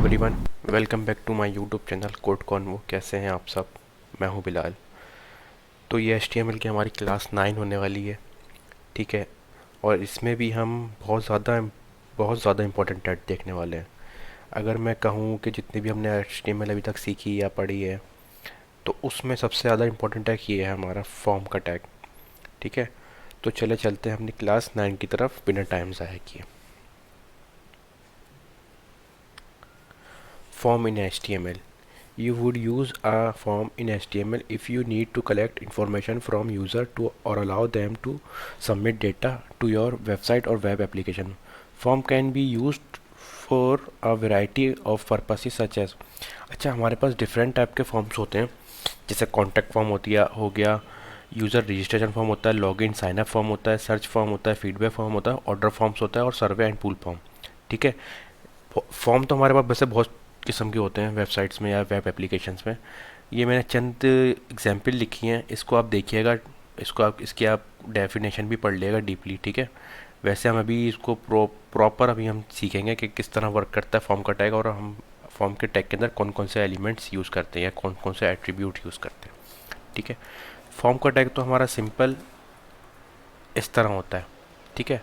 Everyone, welcome back to my YouTube channel code convo. कैसे हैं आप सब? मैं हूं बिलाल। तो ये HTML की हमारी क्लास 9 होने वाली है, ठीक है। और इसमें भी हम बहुत ज़्यादा इम्पोर्टेंट टैग देखने वाले हैं। अगर मैं कहूँ कि जितनी भी हमने HTML अभी तक सीखी या पढ़ी है, तो उसमें सबसे ज़्यादा इम्पोर्टेंट टैग ये है हमारा फॉर्म का टैग, ठीक है। तो चले चलते हैं अपनी क्लास 9 की तरफ बिना टाइम ज़ाया किए। Form in HTML. You would use a form in HTML if you need to collect information from user to or allow them to submit data to your website or web application. Form can be used for a variety of purposes such as अच्छा, हमारे पास different type के forms होते हैं। जैसे contact form होती है, हो गया यूज़र रजिस्ट्रेशन फॉर्म होता है, लॉगिन साइन अप फॉर्म होता है, सर्च फॉर्म होता है, फीडबैक फॉर्म होता है, ऑर्डर फॉर्म्स होता है और सर्वे एंड पूल फॉर्म, ठीक है। फॉर्म तो हमारे पास वैसे बहुत किस्म के होते हैं वेबसाइट्स में या वेब एप्लीकेशंस में। ये मैंने चंद एग्जांपल लिखी हैं, इसको आप देखिएगा, इसकी आप डेफिनेशन भी पढ़ लिएगा डीपली, ठीक है। वैसे हम अभी इसको प्रॉपर अभी हम सीखेंगे कि किस तरह वर्क करता है फॉर्म का टैग, और हम फॉर्म के टैग के अंदर कौन कौन से एलिमेंट्स यूज़ करते हैं या कौन कौन से एट्रीब्यूट यूज़ करते हैं, ठीक है। फॉर्म का टैग तो हमारा सिंपल इस तरह होता है, ठीक है।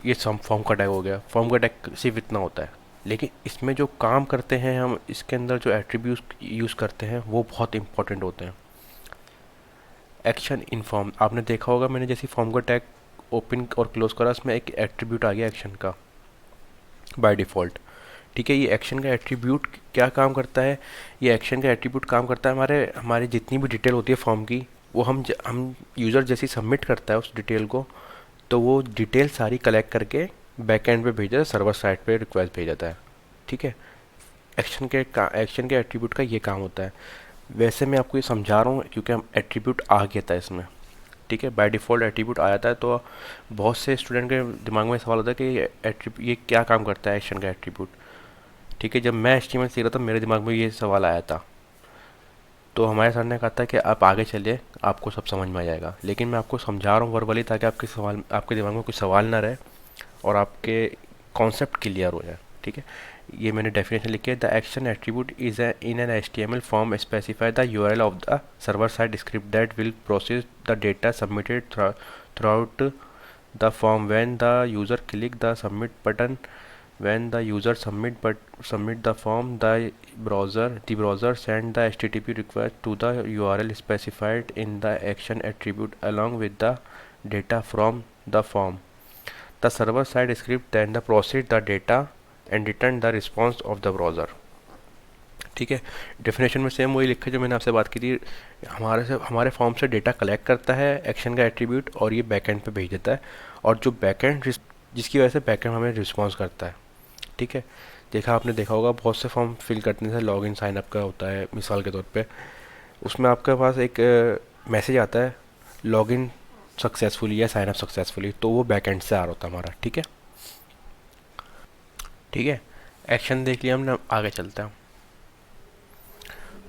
ये फॉर्म का टैग हो गया। फॉर्म का टैग सिर्फ इतना होता है, लेकिन इसमें जो काम करते हैं हम, इसके अंदर जो एट्रीब्यूट यूज़ करते हैं वो बहुत इंपॉर्टेंट होते हैं। एक्शन इन फॉर्म, आपने देखा होगा, मैंने जैसे फॉर्म का टैग ओपन और क्लोज करा, उसमें एक एट्रीब्यूट आ गया एक्शन का बाय डिफ़ॉल्ट, ठीक है। ये एक्शन का एट्रीब्यूट क्या काम करता है? ये एक्शन का एट्रीब्यूट काम करता है हमारे हमारी जितनी भी डिटेल होती है फॉर्म की, वो हम यूज़र जैसी सबमिट करता है उस डिटेल को, तो वो डिटेल सारी कलेक्ट करके बैक एंड पे भेज देता है, सर्वर साइड पे रिक्वेस्ट भेज देता है, ठीक है। एक्शन के एट्रीब्यूट का ये काम होता है। वैसे मैं आपको ये समझा रहा हूँ क्योंकि हम एट्रीब्यूट आ गया था इसमें, ठीक है। बाय डिफ़ॉल्ट एट्रीब्यूट आ जाता है, तो बहुत से स्टूडेंट के दिमाग में सवाल होता है कि ये क्या काम करता है एक्शन का एट्रीब्यूट, ठीक है। जब मैं HTML सीख रहा था मेरे दिमाग में ये सवाल आया था, तो हमारे सर ने कहा था कि आप आगे चलिए, आपको सब समझ में आ जाएगा। लेकिन मैं आपको समझा रहा हूँ वर्बली, ताकि आपके दिमाग में कोई सवाल ना रहे और आपके कॉन्सेप्ट क्लियर हो जाए, ठीक है। ये मैंने डेफिनेशन लिखी है। The action attribute is in an HTML form specify the URL of the server side script that will process the data submitted throughout the form when the user click the submit button. When the user submit the form, the browser send the HTTP request to the URL specified in the action attribute along with the data from the form. The server side script then process the data and return the response of the browser, ठीक है। Definition में same वही लिखा जो मैंने आपसे बात की थी। हमारे फॉर्म से डेटा कलेक्ट करता है एक्शन का एट्रीब्यूट, और ये बैकएंड पे भेज देता है, और जो बैकएंड जिसकी वजह से बैकएंड हमें रिस्पॉन्स करता है, ठीक है। देखा होगा बहुत से फॉर्म फिल करने से लॉगिन साइन अप का होता है, मिसाल के तौर पे उसमें आपके पास एक मैसेज आता है लॉगिन सक्सेसफुली या साइन अप सक्सेसफुली, तो वो बैक एंड से आ रहा होता है हमारा, ठीक है। ठीक है, एक्शन देख लिया हमने, आगे चलते हैं।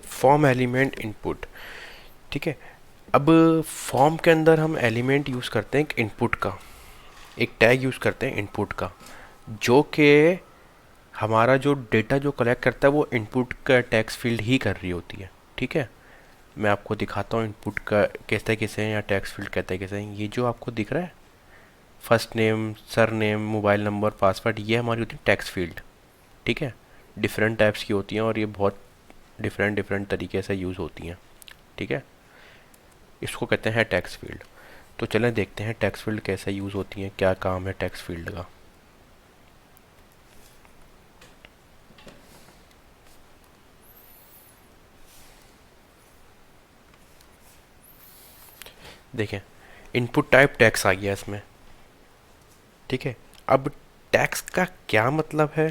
फॉर्म एलिमेंट इनपुट, ठीक है। अब फॉर्म के अंदर हम एलिमेंट यूज़ करते हैं एक इनपुट का, एक टैग यूज़ करते हैं इनपुट का, जो कि हमारा जो डेटा जो कलेक्ट करता है वो इनपुट का टेक्स्ट फील्ड ही कर रही होती है, ठीक है। मैं आपको दिखाता हूँ इनपुट का कैसे हैं या टेक्स्ट फील्ड कैसे हैं। ये जो आपको दिख रहा है first name, sir name, mobile number, password, ये हमारी होती है टेक्स्ट फील्ड, ठीक है। डिफरेंट टाइप्स की होती हैं और ये बहुत डिफरेंट डिफरेंट तरीके से यूज़ होती हैं, ठीक है। इसको कहते हैं टेक्स्ट फील्ड। तो चलें देखते हैं टेक्स्ट फील्ड कैसे यूज़ होती हैं, क्या काम है टेक्स्ट फील्ड का। देखें, इनपुट टाइप टैक्स आ गया इसमें, ठीक है। अब टैक्स का क्या मतलब है,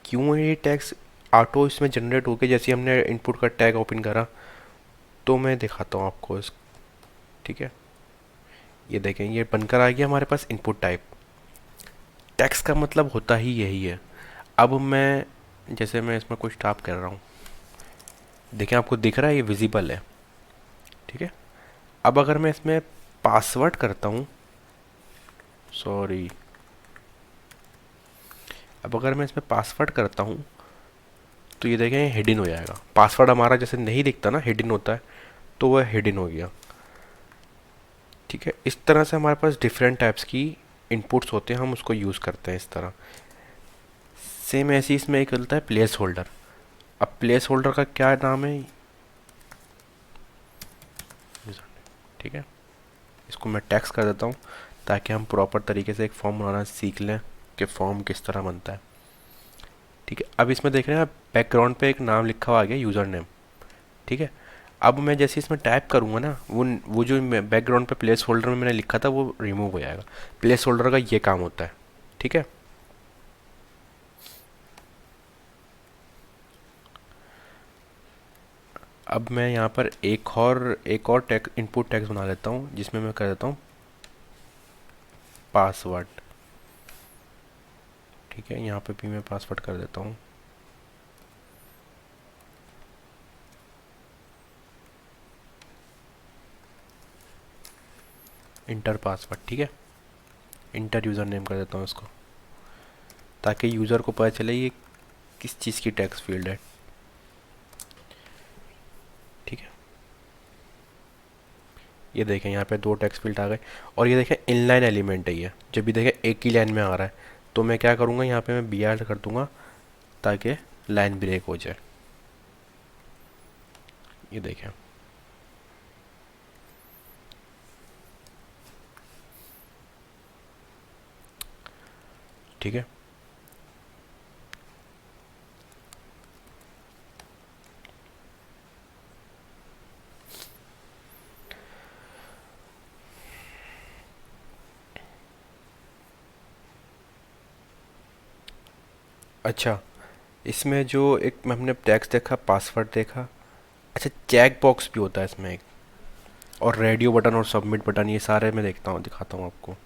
क्यों ये टैक्स ऑटो इसमें जनरेट हो गया जैसे हमने इनपुट का टैग ओपन करा, तो मैं दिखाता हूँ आपको इस, ठीक है। ये देखें, ये बनकर आ गया हमारे पास इनपुट टाइप। टैक्स का मतलब होता ही यही है। अब मैं जैसे मैं इसमें कुछ टाइप कर रहा हूँ, देखें आपको दिख रहा है ये विजिबल है, ठीक है। अब अगर मैं इसमें पासवर्ड करता हूँ, सॉरी, अब अगर मैं इसमें पासवर्ड करता हूँ तो ये देखें हिडन हो जाएगा। पासवर्ड हमारा जैसे नहीं दिखता ना, हिडन होता है, तो वह हिडन हो गया। ठीक है, इस तरह से हमारे पास डिफरेंट टाइप्स की इनपुट्स होते हैं, हम उसको यूज़ करते हैं इस तरह। सेम ऐसे ही इसमें एक होता है प्लेस होल्डर। अब प्लेस होल्डर का क्या नाम है, ठीक है, इसको मैं टेक्स्ट कर देता हूँ ताकि हम प्रॉपर तरीके से एक फॉर्म बनाना सीख लें कि फॉर्म किस तरह बनता है। ठीक है, अब इसमें देख रहे हैं बैकग्राउंड पे एक नाम लिखा हुआ आ गया, यूज़र नेम। ठीक है, अब मैं जैसे इसमें टाइप करूँगा ना, वो जो बैकग्राउंड पे प्लेस होल्डर में मैंने लिखा था वो रिमूव हो जाएगा। प्लेस होल्डर का ये काम होता है। ठीक है, अब मैं यहाँ पर एक और टेक्स्ट इनपुट टेक्स्ट बना लेता हूँ जिसमें मैं कर देता हूँ पासवर्ड। ठीक है, यहाँ पे भी मैं पासवर्ड कर देता हूँ। Inter password. ठीक है, इंटर यूज़र नेम कर देता हूँ इसको, ताकि यूज़र को पता चले ये किस चीज़ की टेक्स्ट फील्ड है। ठीक है, ये देखें यहाँ पे दो टेक्स्ट फील्ड आ गए, और ये देखें इनलाइन एलिमेंट है ये, जब भी देखें एक ही लाइन में आ रहा है तो मैं क्या करूँगा, यहाँ पे मैं बी आर कर दूँगा ताकि लाइन ब्रेक हो जाए। ये देखें, ठीक है। अच्छा, इसमें जो एक हमने टैक्स देखा, पासवर्ड देखा, अच्छा चेक बॉक्स भी होता है इसमें एक, और रेडियो बटन और सबमिट बटन, ये सारे मैं देखता हूँ, दिखाता हूँ आपको।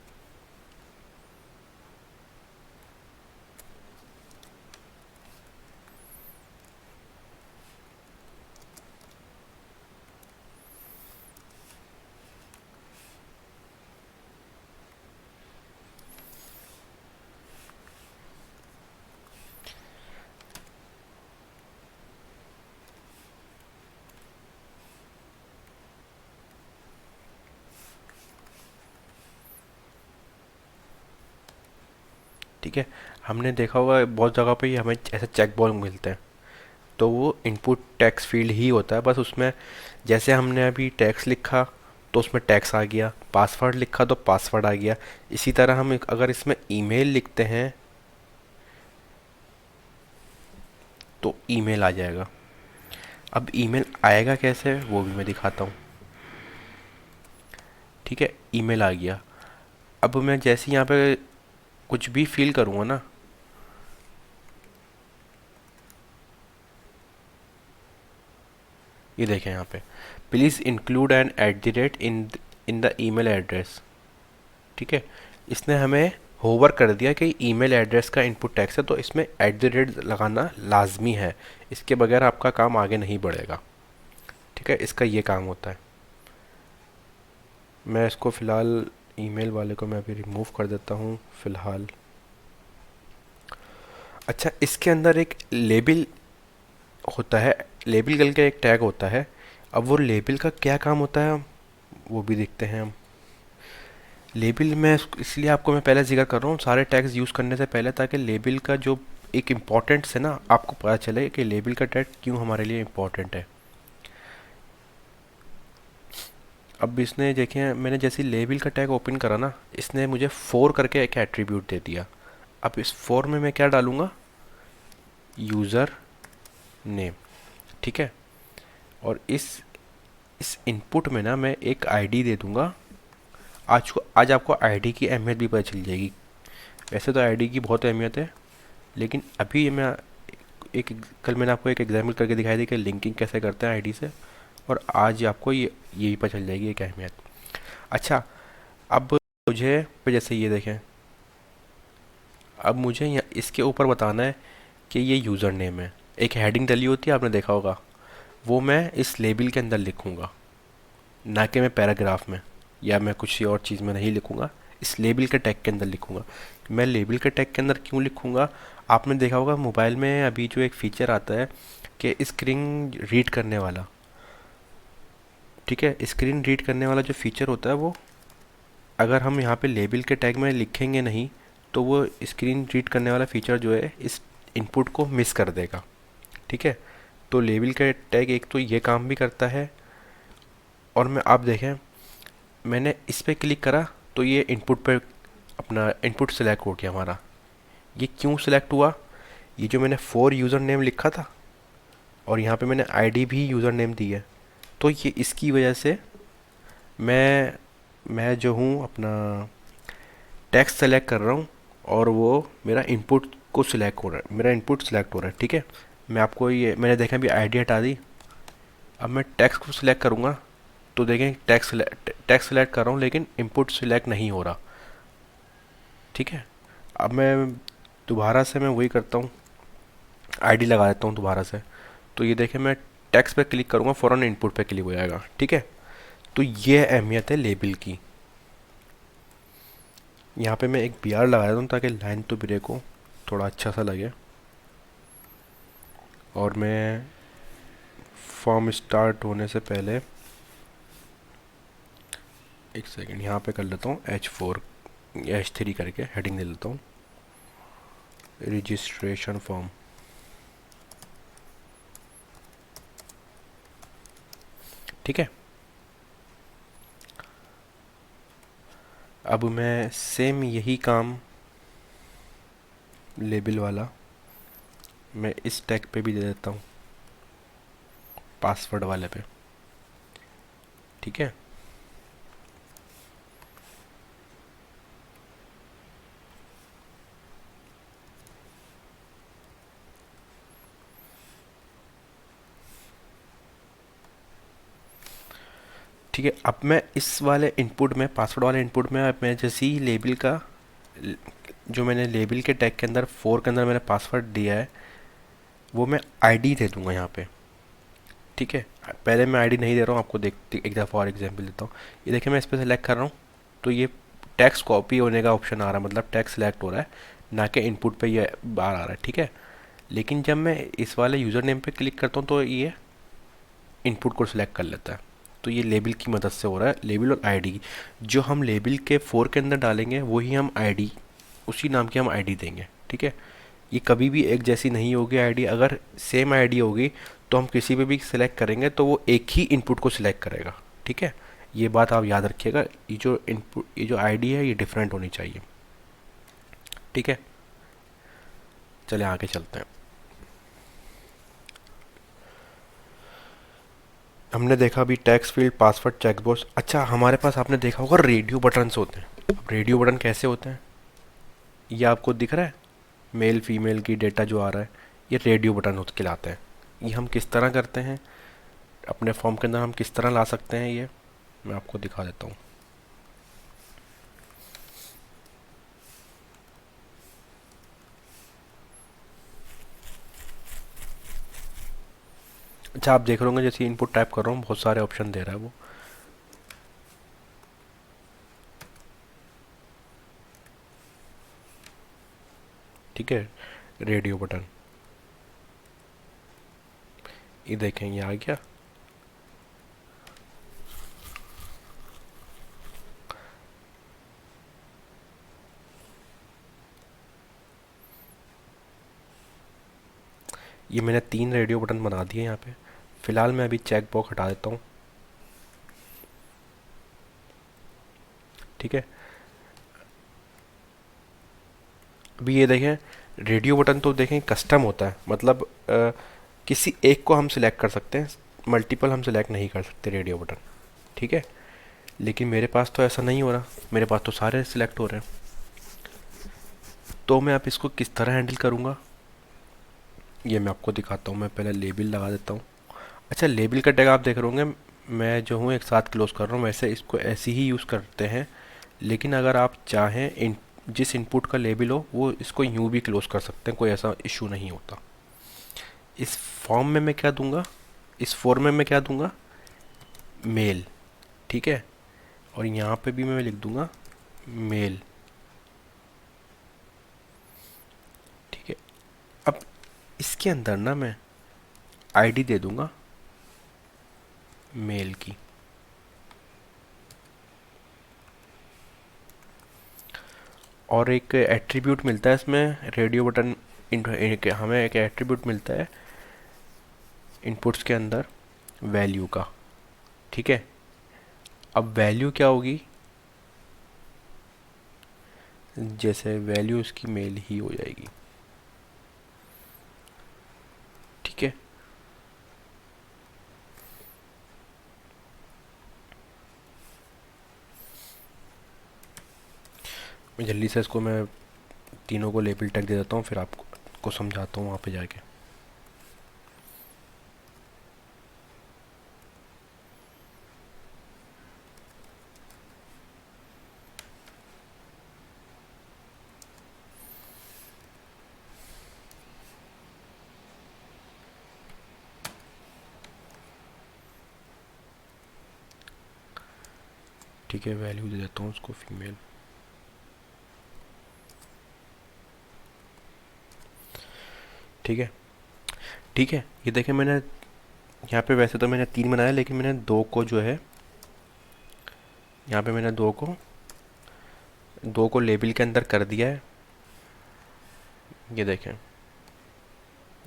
ठीक है, हमने देखा होगा बहुत जगह पे ही हमें ऐसे चेक बॉक्स मिलते हैं, तो वो इनपुट टैक्स फील्ड ही होता है, बस उसमें जैसे हमने अभी टैक्स लिखा तो उसमें टैक्स आ गया, पासवर्ड लिखा तो पासवर्ड आ गया। इसी तरह हम अगर इसमें ईमेल लिखते हैं तो ईमेल आ जाएगा। अब ईमेल आएगा कैसे वो भी मैं दिखाता हूँ। ठीक है, ईमेल आ गया। अब मैं जैसे यहाँ पे कुछ भी फिल करूँगा ना, ये देखें यहाँ पे, please include an at the rate in the email address. ठीक है, इसने हमें होवर कर दिया कि ईमेल एड्रेस का इनपुट टैक्स है, तो इसमें एट द रेट लगाना लाजमी है, इसके बगैर आपका काम आगे नहीं बढ़ेगा। ठीक है, इसका ये काम होता है। मैं इसको फ़िलहाल ईमेल वाले को मैं अभी रिमूव कर देता हूँ फ़िलहाल। अच्छा, इसके अंदर एक लेबल होता है, लेबल करके एक टैग होता है। अब वो लेबल का क्या काम होता है वो भी देखते हैं हम। लेबल में इसलिए आपको मैं पहले जिक्र कर रहा हूँ सारे टैग्स यूज़ करने से पहले, ताकि लेबल का जो एक इम्पॉर्टेंस है ना, आपको पता चले कि लेबल का टैग क्यों हमारे लिए इम्पॉर्टेंट है। अब इसने देखें, मैंने जैसे लेबल का टैग ओपन करा ना, इसने मुझे 4 करके एक एट्रीब्यूट दे दिया। अब इस 4 में मैं क्या डालूँगा, यूज़र नेम। ठीक है, और इस इनपुट में ना मैं एक आईडी दे दूंगा। आज आपको आईडी की अहमियत भी पता चल जाएगी। वैसे तो आईडी की बहुत अहमियत है, लेकिन अभी मैं एक कल मैंने आपको एक एग्जाम्पल करके दिखाई दी कि लिंकिंग कैसे करते हैं आईडी से, और आज आपको ये भी पता चल जाएगी एक अहमियत। अच्छा, अब मुझे जैसे ये देखें, अब मुझे इसके ऊपर बताना है कि ये यूज़र नेम है। एक हेडिंग डली होती है, आपने देखा होगा, वो मैं इस लेबल के अंदर लिखूँगा, ना कि मैं पैराग्राफ में या मैं कुछ और चीज़ में नहीं लिखूँगा, इस लेबल के टैग के अंदर लिखूँगा। मैं लेबल के टैग के अंदर क्यों लिखूँगा, आपने देखा होगा मोबाइल में अभी जो एक फ़ीचर आता है कि स्क्रीन रीड करने वाला, ठीक है, स्क्रीन रीड करने वाला जो फीचर होता है वो अगर हम यहाँ पे लेबल के टैग में लिखेंगे नहीं तो वो स्क्रीन रीड करने वाला फीचर जो है इस इनपुट को मिस कर देगा। ठीक है, तो लेबल का टैग एक तो ये काम भी करता है, और मैं आप देखें मैंने इस पर क्लिक करा तो ये इनपुट पे अपना इनपुट सेलेक्ट हो गया हमारा। ये क्यों सेलेक्ट हुआ, ये जो मैंने फॉर यूज़र नेम लिखा था और यहाँ पे मैंने आईडी भी यूज़र नेम दी है, तो ये इसकी वजह से मैं जो हूँ अपना टेक्स्ट सेलेक्ट कर रहा हूँ और वो मेरा इनपुट को सिलेक्ट हो रहा है, मेरा इनपुट सेलेक्ट हो रहा है। ठीक है, मैं आपको ये मैंने देखा भी आईडी हटा दी। अब मैं टेक्स्ट को सिलेक्ट करूँगा तो देखें टेक्स्ट सेलेक्ट कर रहा हूँ लेकिन इनपुट सिलेक्ट नहीं हो रहा। ठीक है, अब मैं दोबारा से मैं वही करता हूँ, आईडी लगा देता हूँ दोबारा से, तो ये देखें मैं टेक्स्ट पे क्लिक करूँगा फ़ौरन इनपुट पे क्लिक हो जाएगा। ठीक है, तो ये अहमियत है लेबल की। यहाँ पे मैं एक बी आर लगा देता हूँ ताकि लाइन तो ब्रेक हो, थोड़ा अच्छा सा लगे। और मैं फॉर्म स्टार्ट होने से पहले एक सेकंड यहाँ पे कर लेता हूँ H4 H3 करके हेडिंग दे लेता हूँ, रजिस्ट्रेशन फॉर्म। ठीक है, अब मैं सेम यही काम लेबल वाला मैं इस टैग पे भी दे देता हूँ, पासवर्ड वाले पे। ठीक है, ठीक है, अब मैं इस वाले इनपुट में पासवर्ड वाले इनपुट में अब मैं जैसे ही लेबल का जो मैंने लेबल के टैग के अंदर फोर के अंदर मैंने पासवर्ड दिया है वो मैं आईडी दे दूंगा यहाँ पे। ठीक है, पहले मैं आईडी नहीं दे रहा हूँ आपको, देख एक दफ़ा और एग्जांपल देता हूँ। ये देखिए मैं इस पर सेलेक्ट कर रहा हूँ तो ये टेक्स्ट कॉपी होने का ऑप्शन आ रहा है, मतलब टेक्स्ट सेलेक्ट हो रहा है ना कि इनपुट पे ये बाहर आ रहा है। ठीक है, लेकिन जब मैं इस वाले यूज़र नेम पे क्लिक करता हूँ तो ये इनपुट को सिलेक्ट कर लेता है। तो ये लेबल की मदद से हो रहा है, लेबल और आईडी जो हम लेबल के फोर के अंदर डालेंगे वही हम आईडी उसी नाम की हम आईडी देंगे। ठीक है, ये कभी भी एक जैसी नहीं होगी आईडी, अगर सेम आईडी होगी तो हम किसी पे भी सिलेक्ट करेंगे तो वो एक ही इनपुट को सिलेक्ट करेगा। ठीक है, ये बात आप याद रखिएगा, ये जो इनपुट ये जो आईडी है ये डिफरेंट होनी चाहिए। ठीक है, चले आगे चलते हैं। हमने देखा अभी टैक्स फील्ड पासवर्ड चेकबॉक्स। अच्छा, हमारे पास आपने देखा होगा रेडियो बटन्स होते हैं। अब रेडियो बटन कैसे होते हैं ये आपको दिख रहा है, मेल फीमेल की डेटा जो आ रहा है ये रेडियो बटन होते कहलाते हैं। ये हम किस तरह करते हैं अपने फॉर्म के अंदर, हम किस तरह ला सकते हैं ये मैं आपको दिखा देता हूँ। अच्छा, आप देख रहे होंगे जैसे इनपुट टाइप कर रहा हूँ बहुत सारे ऑप्शन दे रहा है वो। ठीक है, रेडियो बटन ये देखें ये आ गया। ये मैंने 3 रेडियो बटन बना दिए यहाँ पे। फिलहाल मैं अभी चेक बॉक्स हटा देता हूँ। ठीक है, अभी ये देखें रेडियो बटन तो देखें कस्टम होता है, मतलब किसी एक को हम सिलेक्ट कर सकते हैं, मल्टीपल हम सिलेक्ट नहीं कर सकते रेडियो बटन। ठीक है, लेकिन मेरे पास तो ऐसा नहीं हो रहा, मेरे पास तो सारे सिलेक्ट हो रहे हैं। तो मैं अब इसको किस तरह हैंडल करूँगा ये मैं आपको दिखाता हूँ। मैं पहले लेबल लगा देता हूँ। अच्छा, लेबल का टैग आप देख रहे होंगे मैं जो हूँ एक साथ क्लोज कर रहा हूँ, वैसे इसको ऐसे ही यूज़ करते हैं। लेकिन अगर आप चाहें जिस इनपुट का लेबल हो वो इसको यूँ भी क्लोज कर सकते हैं, कोई ऐसा इशू नहीं होता। इस फॉर्म में मैं क्या दूंगा, इस फॉर्म में मैं क्या दूंगा, मेल। ठीक है, और यहाँ पे भी मैं लिख दूंगा मेल। ठीक है, अब इसके अंदर ना मैं आईडी दे दूंगा मेल की। और एक एट्रीब्यूट मिलता है इसमें रेडियो बटन, हमें एक एट्रीब्यूट मिलता है इनपुट्स के अंदर वैल्यू का। ठीक है, अब वैल्यू क्या होगी, जैसे वैल्यू उसकी मेल ही हो जाएगी। ठीक है, मैं जल्दी से इसको मैं तीनों को लेबल टैग दे देता हूँ, फिर आपको को समझाता हूँ वहाँ पे जाके। ठीक है, वैल्यू दे देता हूँ उसको फीमेल। ठीक है, ठीक है, ये देखें मैंने यहाँ पे वैसे तो मैंने 3 बनाया, लेकिन मैंने 2 को जो है यहाँ पे मैंने 2 को लेबल के अंदर कर दिया है। ये देखें,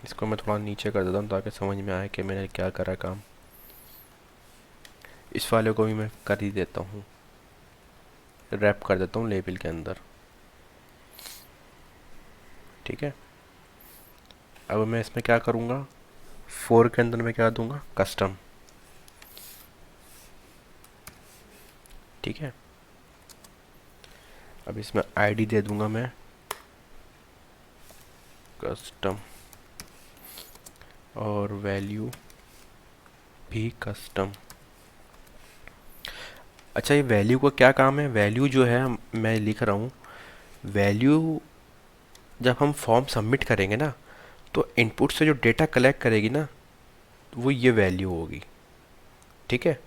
इसको मैं थोड़ा नीचे कर देता हूँ ताकि समझ में आए कि मैंने क्या करा काम। इस वाले को भी मैं कर ही देता हूँ, रैप कर देता हूँ लेबल के अंदर। ठीक है, अब मैं इसमें क्या करूँगा, 4 के अंदर मैं क्या दूंगा, कस्टम। ठीक है, अब इसमें आईडी दे दूंगा मैं कस्टम, और वैल्यू भी कस्टम। अच्छा, ये वैल्यू का क्या काम है, वैल्यू जो है मैं लिख रहा हूँ, वैल्यू जब हम फॉर्म सबमिट करेंगे ना, तो इनपुट से जो डेटा कलेक्ट करेगी ना, वो ये वैल्यू होगी। ठीक है,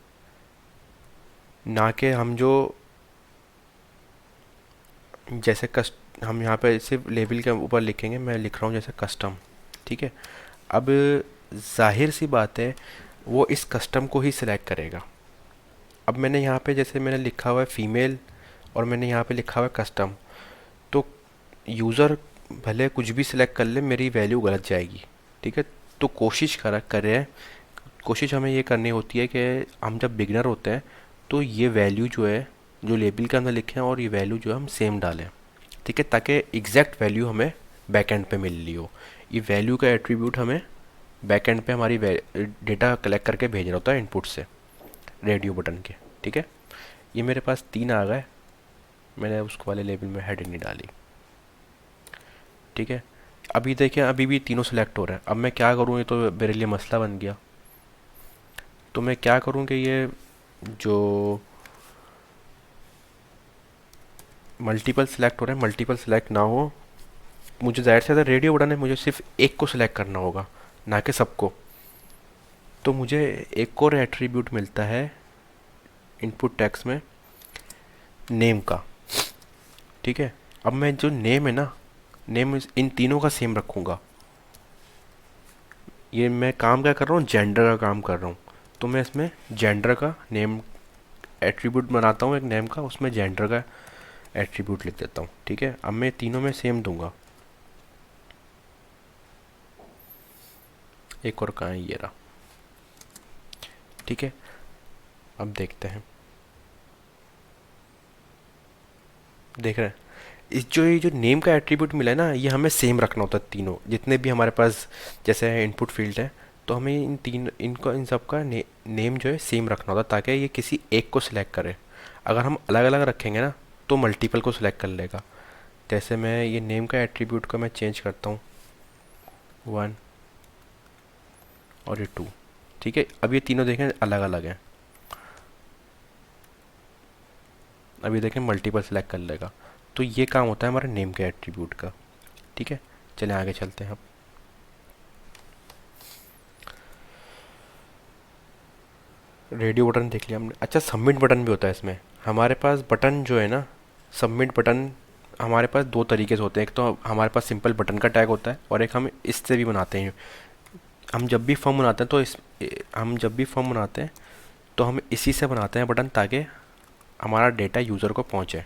ना कि हम जो जैसे कस्ट हम यहाँ पे सिर्फ लेबल के ऊपर लिखेंगे, मैं लिख रहा हूँ जैसे कस्टम। ठीक है, अब जाहिर सी बात है वो इस कस्टम को ही सिलेक्ट करेगा। अब मैंने यहाँ पे जैसे मैंने लिखा हुआ है फीमेल और मैंने यहाँ पे लिखा हुआ है कस्टम, तो यूज़र भले कुछ भी सिलेक्ट कर ले, मेरी वैल्यू गलत जाएगी। ठीक है, तो कोशिश हमें ये करनी होती है कि हम जब बिगनर होते हैं तो ये वैल्यू जो है, जो लेबल के अंदर लिखे हैं और ये वैल्यू जो है हम सेम डालें। ठीक है, ताकि एग्जैक्ट वैल्यू हमें बैक एंड पे मिल रही हो। ये वैल्यू का एट्रीब्यूट हमें बैक एंड पे हमारी डेटा कलेक्ट करके भेज रहा होता है इनपुट से रेडियो बटन के। ठीक है, ये मेरे पास 3 आ गए, मैंने उसको वाले लेबल में हेड नहीं डाली। ठीक है, अभी देखिए अभी भी तीनों सेलेक्ट हो रहे हैं। अब मैं क्या करूँ, ये तो मेरे लिए मसला बन गया। तो मैं क्या करूँ कि ये जो मल्टीपल सेलेक्ट हो रहे हैं, मल्टीपल सेलेक्ट ना हो। मुझे ज़ाहिर से ज़्यादा रेडियो बटन है, मुझे सिर्फ एक को सिलेक्ट करना होगा, ना कि सबको। तो मुझे एक और एट्रीब्यूट मिलता है इनपुट टैक्स में, नेम का। ठीक है, अब मैं जो नेम है ना, नेम इन तीनों का सेम रखूँगा। ये मैं काम क्या कर रहा हूँ, जेंडर का काम कर रहा हूँ। तो मैं इसमें जेंडर का नेम एट्रीब्यूट बनाता हूँ एक नेम का, उसमें जेंडर का एट्रीब्यूट लिख देता हूँ। ठीक है, अब मैं तीनों में सेम दूंगा। एक और कहाँ है, ये रहा। ठीक है, अब देखते हैं, देख रहे हैं ये जो नेम का एट्रीब्यूट मिला है ना, ये हमें सेम रखना होता है तीनों जितने भी हमारे पास जैसे इनपुट फील्ड है। तो हमें इन सब का नेम जो है सेम रखना होता है, ताकि ये किसी एक को सिलेक्ट करे। अगर हम अलग अलग रखेंगे ना, तो मल्टीपल को सिलेक्ट कर लेगा। जैसे मैं ये नेम का एट्रीब्यूट को मैं चेंज करता हूँ 1 और ये 2। ठीक है, अब ये तीनों देखें अलग अलग हैं, अभी देखें मल्टीपल सेलेक्ट कर लेगा। तो ये काम होता है हमारे नेम के एट्रीब्यूट का। ठीक है, चलें आगे चलते हैं अब। रेडियो बटन देख लिया हमने। अच्छा, सबमिट बटन भी होता है इसमें। हमारे पास बटन जो है ना, सबमिट बटन हमारे पास दो तरीके से होते हैं। एक तो हमारे पास सिंपल बटन का टैग होता है और एक हम इससे भी बनाते हैं। हम जब भी फॉर्म बनाते हैं तो हम जब भी फॉर्म बनाते हैं तो हम इसी से बनाते हैं बटन, ताकि हमारा डेटा यूज़र को पहुंचे।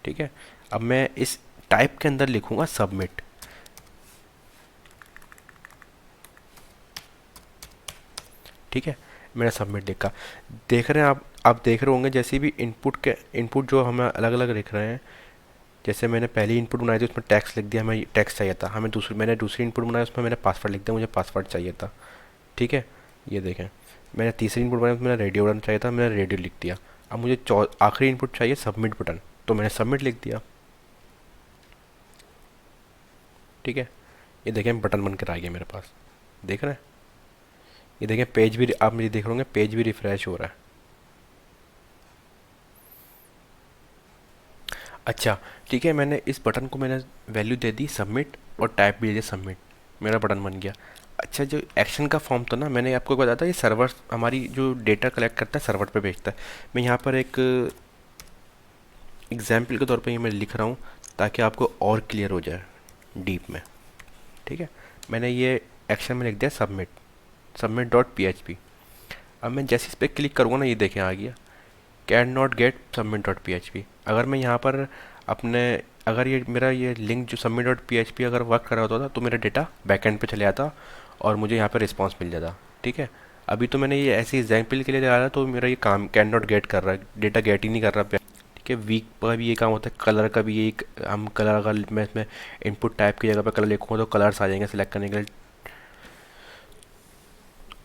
ठीक है, अब मैं इस टाइप के अंदर लिखूंगा सबमिट। ठीक है, मैंने सबमिट लिखा। देख रहे हैं आप देख रहे होंगे जैसे भी इनपुट जो हमें अलग अलग दिख रहे हैं। जैसे मैंने पहली इनपुट बनाई थी उसमें टैक्स लिख दिया, हमें टैक्स चाहिए था। मैंने दूसरी इनपुट बनाई उसमें मैंने पासवर्ड लिख दिया, मुझे पासवर्ड चाहिए था। ठीक है, ये देखें। मैंने तीसरी इनपुट बनाई उसमें मैंने रेडियो बटन चाहिए था, मैंने रेडियो लिख दिया। अब मुझे आखिरी इनपुट चाहिए सबमिट बटन, तो मैंने सबमिट लिख दिया। ठीक है, ये देखें बटन बनकर आ गया मेरे पास, देख रहे हैं। ये देखें पेज भी, आप मुझे देख रहे होंगे पेज भी रिफ्रेश हो रहा है। अच्छा, ठीक है, मैंने इस बटन को मैंने वैल्यू दे दी सबमिट और टाइप भी दे दिया सबमिट, मेरा बटन बन गया। अच्छा, जो एक्शन का फॉर्म था ना, मैंने आपको बताया था ये सर्वर हमारी जो डेटा कलेक्ट करता है सर्वर पे भेजता है। मैं यहाँ पर एक एग्जाम्पल के तौर पे ये मैं लिख रहा हूँ ताकि आपको और क्लियर हो जाए डीप में। ठीक है, मैंने ये एक्शन में लिख दिया submit, submit dot P H P. अब मैं जैसे इस पर क्लिक करूँगा ना, ये देखें आ गया can not gate submit dot P H P. अगर मैं यहाँ पर अपने अगर ये मेरा ये लिंक जो submit dot P H P अगर वर्क कर रहा होता तो मेरा डेटा बैकएंड पे चले जाता और मुझे यहाँ पर रिस्पांस मिल जाता। ठीक है, अभी तो मैंने ये ऐसे एग्जाम्पल के लिए लगा रहा तो मेरा ये काम कैन नॉट गेट कर रहा है, डेटा गेट ही नहीं कर रहा। ठीक है, वीक का भी ये काम होता है, कलर का भी एक हम कलर अगर मैं इसमें इनपुट टाइप की जगह पर कलर लिखूँगा तो कलर्स आ जाएंगे सेलेक्ट करने के लिए।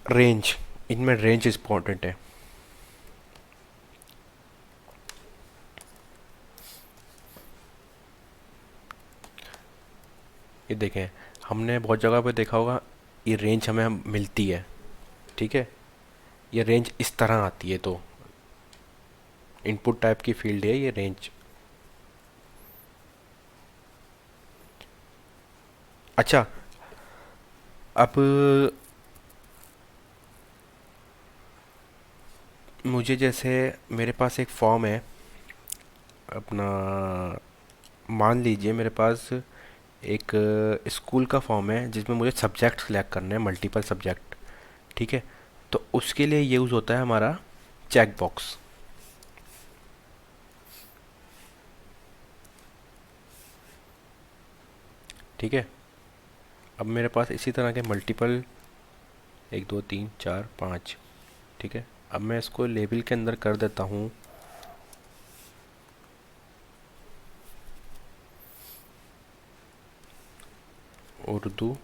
रेंज, इनमें रेंज इंपॉर्टेंट है। ये देखें, हमने बहुत जगह पे देखा होगा ये रेंज हमें मिलती है। ठीक है, ये रेंज इस तरह आती है, तो इनपुट टाइप की फील्ड है ये रेंज। अच्छा, अब मुझे जैसे मेरे पास एक फॉर्म है अपना, मान लीजिए मेरे पास एक स्कूल का फॉर्म है जिसमें मुझे सब्जेक्ट सेलेक्ट करने हैं, मल्टीपल सब्जेक्ट। ठीक है, तो उसके लिए यूज़ होता है हमारा चेक बॉक्स। ठीक है, अब मेरे पास इसी तरह के मल्टीपल 1 2 3 4 5। ठीक है, अब मैं इसको लेबल के अंदर कर देता हूँ उर्दू।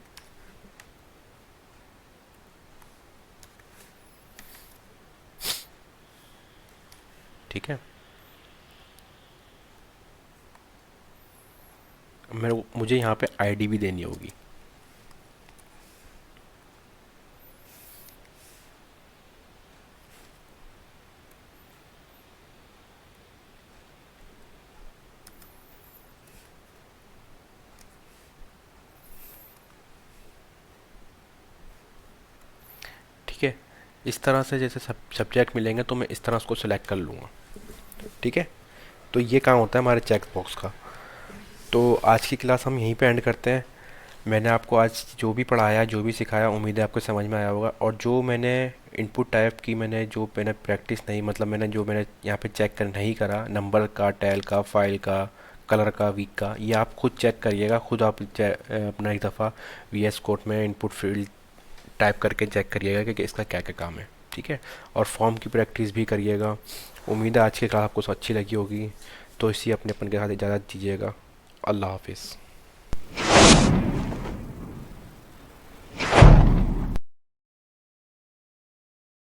ठीक है, मुझे यहाँ पे आईडी भी देनी होगी। ठीक है, इस तरह से जैसे सब्जेक्ट मिलेंगे तो मैं इस तरह उसको सिलेक्ट कर लूँगा। ठीक है, तो ये काम होता है हमारे चेक बॉक्स का। तो आज की क्लास हम यहीं पे एंड करते हैं। मैंने आपको आज जो भी पढ़ाया, जो भी सिखाया, उम्मीद है आपको समझ में आया होगा। और जो मैंने इनपुट टाइप की मैंने प्रैक्टिस नहीं, मतलब मैंने यहाँ पे चेक कर नहीं करा, नंबर का, टैल का, फाइल का, कलर का, वीक का, ये आप खुद चेक करिएगा। खुद आप अपना एक दफ़ा वी एस कोड में इनपुट फील्ड टाइप करके चेक करिएगा कि इसका क्या क्या काम है। ठीक है, और फॉर्म की प्रैक्टिस भी करिएगा। उम्मीद है आज की क्लास आपको अच्छी लगी होगी। तो इसी अपने अपन के साथ इजाज़त दीजिएगा। अल्लाह हाफिज़।